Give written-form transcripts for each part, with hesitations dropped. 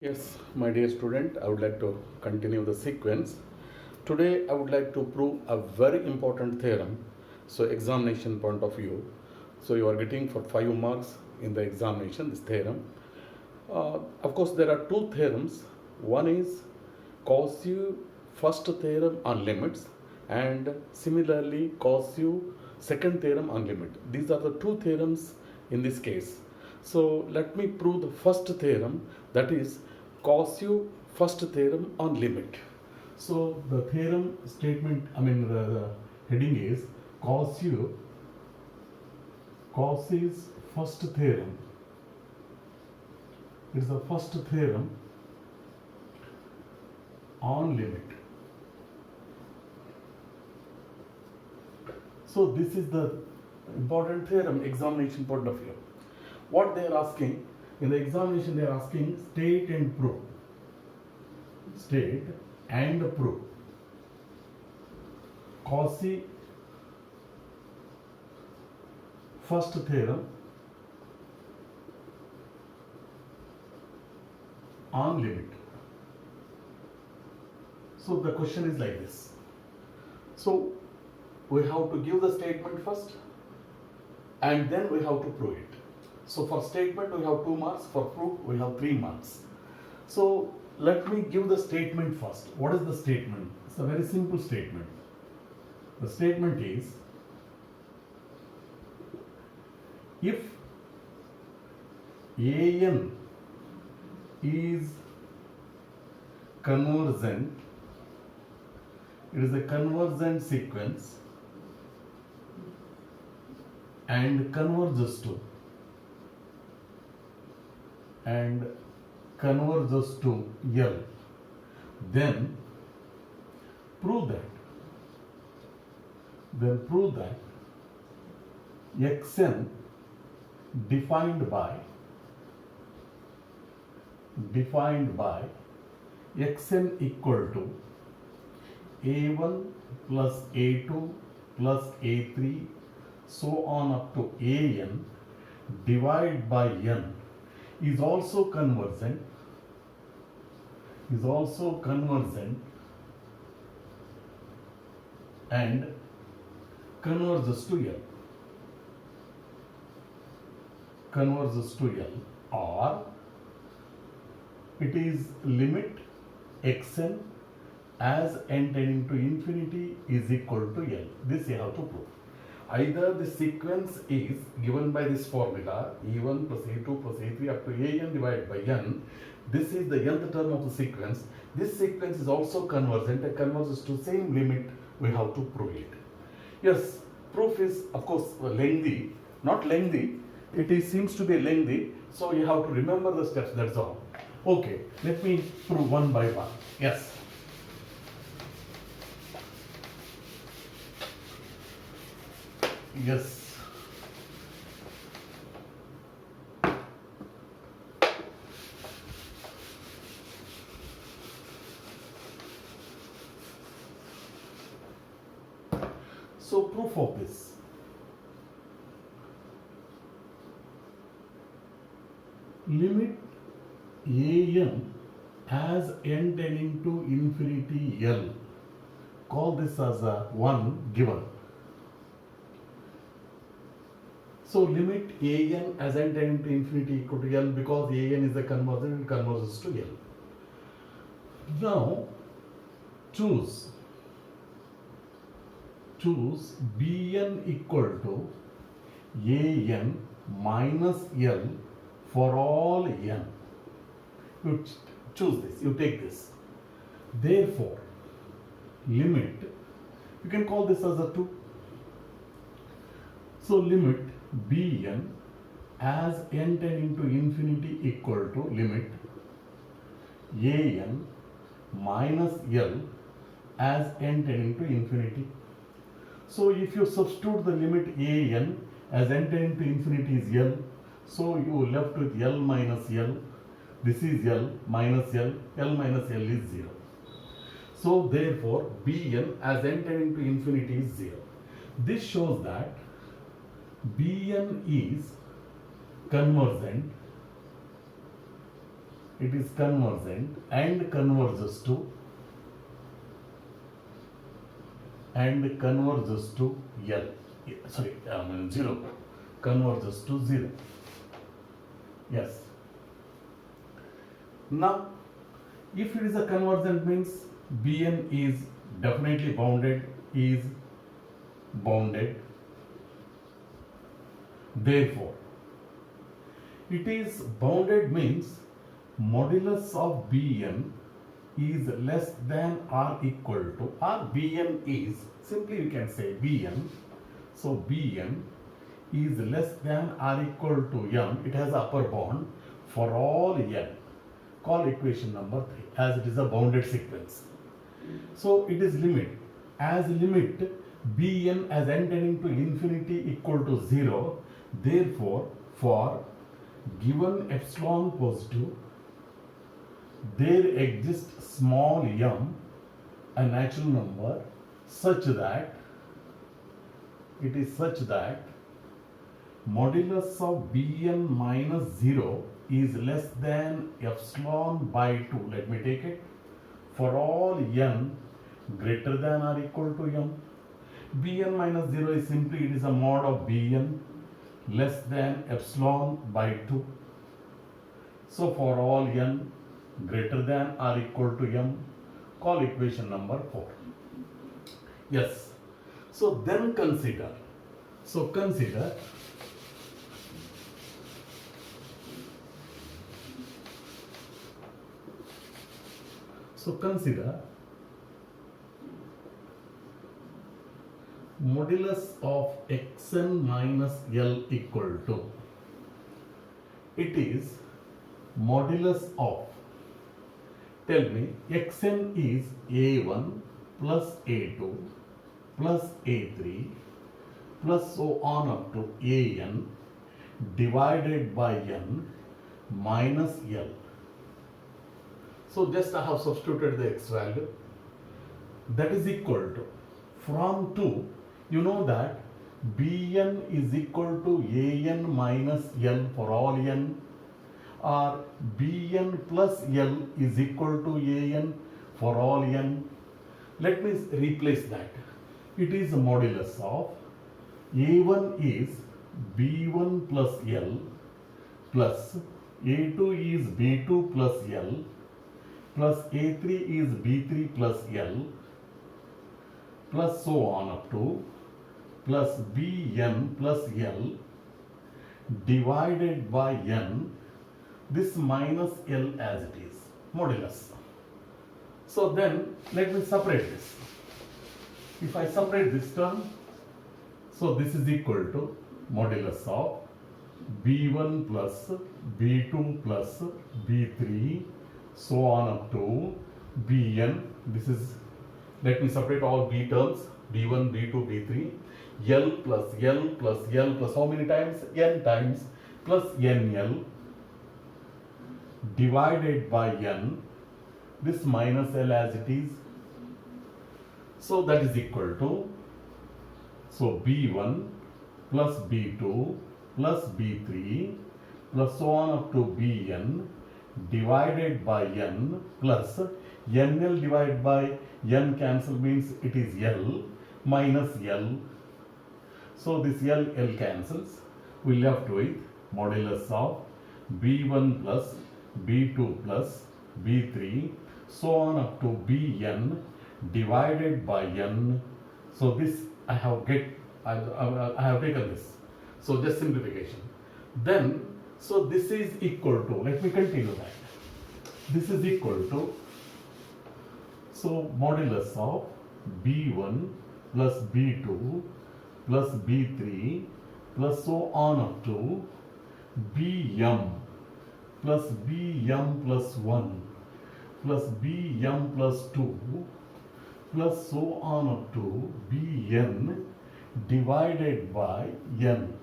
Yes, my dear student, I would like to continue the sequence. Today, I would like to prove a very important theorem. So, examination point of view. So, you are getting for 5 marks in the examination this theorem. Of course, there are two theorems. One is Cauchy first theorem on limits, and similarly Cauchy second theorem on limit. These are the two theorems in this case. So let me prove the first theorem, that is Cauchy first theorem on limit. So the theorem statement, the heading is Cauchy's first theorem. It is the first theorem on limit. So this is the important theorem examination point of view. What they are asking in the examination, they are asking state and prove. State and prove Cauchy first theorem on limit. So the question is like this. So we have to give the statement first and then we have to prove it. So for statement we have 2 marks, for proof we have 3 marks. So let me give the statement first. What is the statement? It's a very simple statement. The statement is, if AN is convergent, it is a convergent sequence and converges to L, then prove that Xn defined by Xn equal to A1 plus A2 plus A3 so on up to AN divided by N is also convergent and converges to L, or it is limit Xn as n tending to infinity is equal to L. This you have to prove. Either the sequence is given by this formula E1 plus A2 plus A3 up to AN divided by N. This is the nth term of the sequence. This sequence is also convergent and converges to same limit. We have to prove it. Yes, proof is of course lengthy, not lengthy. Seems to be lengthy, so you have to remember the steps, that's all. Okay, let me prove one by one. Yes. Yes. So proof of this. Limit AN as n tending to infinity L. Call this as a 1 given. So limit AN as n tending to infinity equal to L, because AN is a convergent, it converges to L. Now choose Bn equal to AN minus L for all n. You choose this, you take this. Therefore, limit, you can call this as a 2. So limit Bn as n tending to infinity equal to limit An minus L as n tending to infinity. So if you substitute the limit An as n tending to infinity is L, so you left with L minus L. This is L minus L. L minus L is 0. So therefore Bn as n tending to infinity is 0. This shows that Bn is convergent it is convergent and converges to L. Sorry, 0. Converges to 0. Yes. Now, if it is a convergent means Bn is definitely bounded. Therefore, it is bounded means modulus of Bn is less than or equal to, or Bn is, simply we can say Bn. So Bn is less than or equal to m. It has upper bound for all n. Call equation number 3 as it is a bounded sequence. So it is limit Bn as n tending to infinity equal to 0. Therefore, for given epsilon positive, there exists small m, a natural number, such that modulus of Bn minus 0 is less than epsilon by 2. Let me take it. For all n greater than or equal to m, Bn minus 0 is simply, it is a mod of Bn less than epsilon by 2. So for all n greater than or equal to m, call equation number 4. Yes. So then consider modulus of xn minus L equal to, it is modulus of, tell me, xn is a1 plus a2 plus a3 plus so on up to an divided by n minus L. So just I have substituted the x value, that is equal to, from 2, you know that Bn is equal to an minus L for all n, or Bn plus L is equal to an for all n. Let me replace that. It is modulus of a1 is b1 plus L plus a2 is b2 plus L plus a3 is b3 plus L plus so on up to plus bn plus L divided by n, this minus L as it is, modulus. So then let me separate this. If I separate this term, so this is equal to modulus of b1 plus b2 plus b3 so on up to bn. This is, let me separate all b terms, b1, b2, b3, L plus L plus L plus how many times? N times plus NL divided by n, this minus L as it is. So that is equal to, so B1 plus B2 plus B3 plus so on up to Bn divided by n plus NL divided by n cancel means it is L minus L. So this L cancels. We left with modulus of B1 plus B2 plus B3 so on up to Bn divided by n. So this I have taken this. So just simplification. Then so this is equal to, let me continue that. This is equal to, so modulus of B1 plus B2 plus B3 plus so on up to Bm plus Bm plus 1 plus Bm plus 2 plus so on up to Bn divided by n.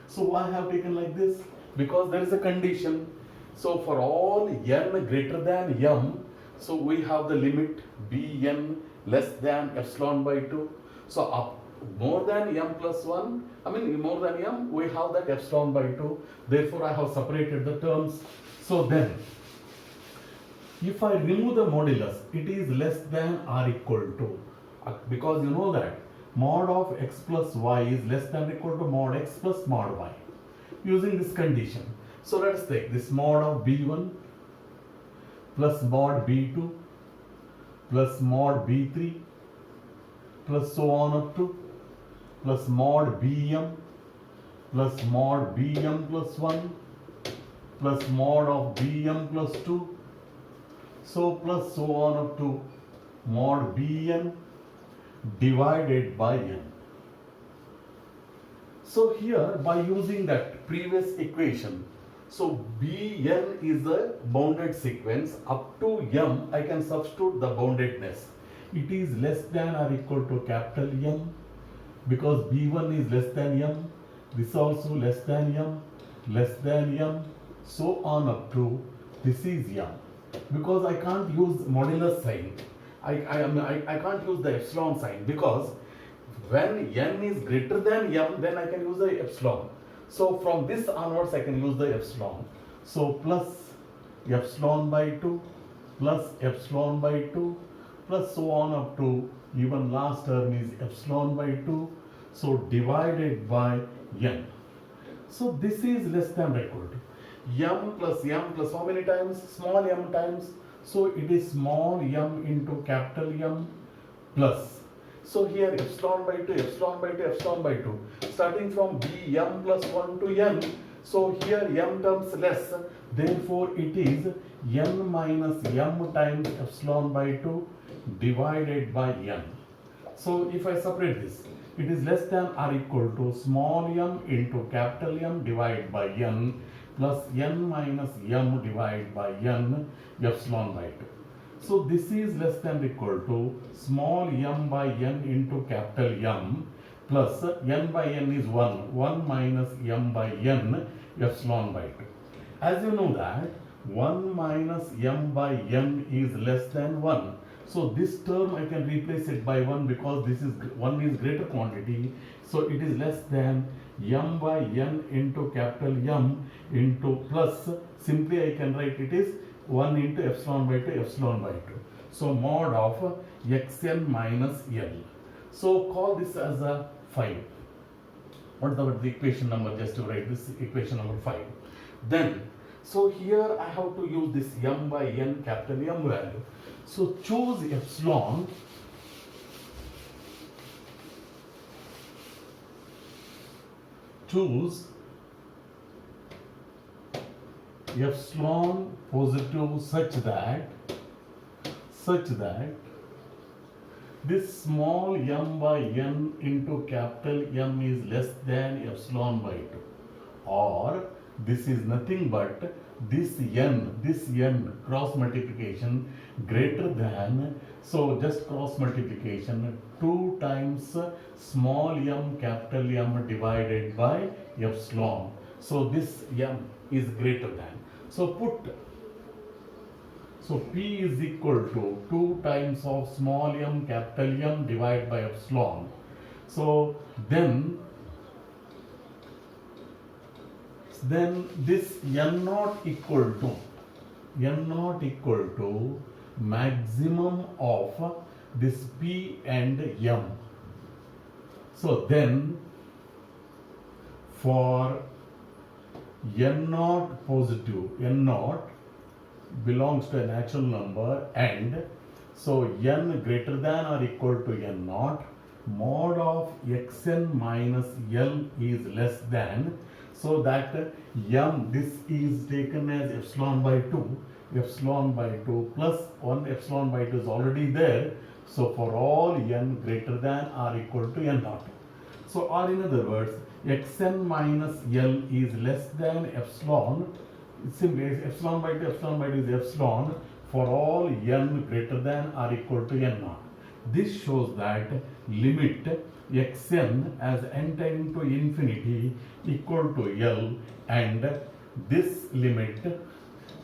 So why I have taken like this? Because there is a condition. So for all n greater than m, so we have the limit Bn less than epsilon by 2. So up more than m plus 1, more than m, we have that epsilon by 2. Therefore I have separated the terms. So then If I remove the modulus, it is less than or equal to, because you know that mod of x plus y is less than or equal to mod x plus mod y, using this condition. So let us take this mod of b1 plus mod b2 plus mod b3 plus so on up to plus mod bm plus mod bm plus 1 plus mod of bm plus 2, so plus so on up to mod bn divided by n. So here, by using that previous equation, so bn is a bounded sequence. Up to m I can substitute the boundedness. It is less than or equal to capital M, because b1 is less than m, this also less than m, so on up to this is m. Because I can't use modulus sign, I can't use the epsilon sign, because when n is greater than m, then I can use the epsilon. So from this onwards I can use the epsilon. So plus epsilon by 2 plus epsilon by 2 plus so on up to even last term is epsilon by 2, so divided by n. So this is less than or equal to m plus how many times? Small m times. So it is small m into capital M plus. So here epsilon by 2, epsilon by 2, epsilon by 2. Starting from b m plus 1 to n. So here m terms less. Therefore it is n minus m times epsilon by 2 divided by n. So if I separate this, it is less than or equal to small m into capital M divided by n plus n minus m divided by n epsilon by 2. So this is less than or equal to small m by n into capital M plus n by n is 1 minus m by n epsilon by 2. As you know that 1 minus m by n is less than 1. So this term I can replace it by 1, because this is 1 is greater quantity. So it is less than m by n into capital M into plus, simply I can write it is 1 into epsilon by 2, epsilon by 2. So mod of xn minus l. So call this as a 5. What is the equation number? Just to write this equation number 5. Then, so here I have to use this m by n capital M value. So choose epsilon. Choose epsilon positive such that this small m by n into capital M is less than epsilon by 2, or this is nothing but this n cross multiplication greater than, so just cross multiplication 2 times small m capital M divided by epsilon. So this m is greater than. So P is equal to 2 times of small m capital M divided by epsilon. So then this n not equal to maximum of this P and M. So then for n naught positive, n naught belongs to a natural number, and so n greater than or equal to n naught, mod of xn minus l is less than, so that m, this is taken as epsilon by 2 plus 1 epsilon by 2 is already there. So for all n greater than or equal to n naught. So or in other words, xn minus l is less than epsilon. Simply epsilon by 2 is epsilon for all n greater than or equal to n naught. This shows that limit xn as n tending to infinity equal to l, and this limit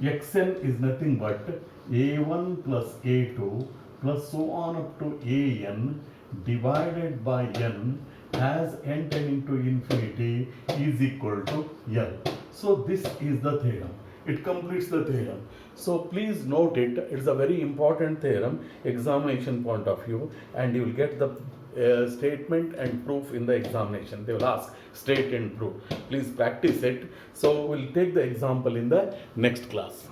xn is nothing but a1 plus a2 plus so on up to an divided by n as n tending to infinity is equal to l. So this is the theorem. It completes the theorem. So please note it. It's a very important theorem, examination point of view, and you will get the statement and proof in the examination. They will ask state and proof. Please practice it. So we'll take the example in the next class.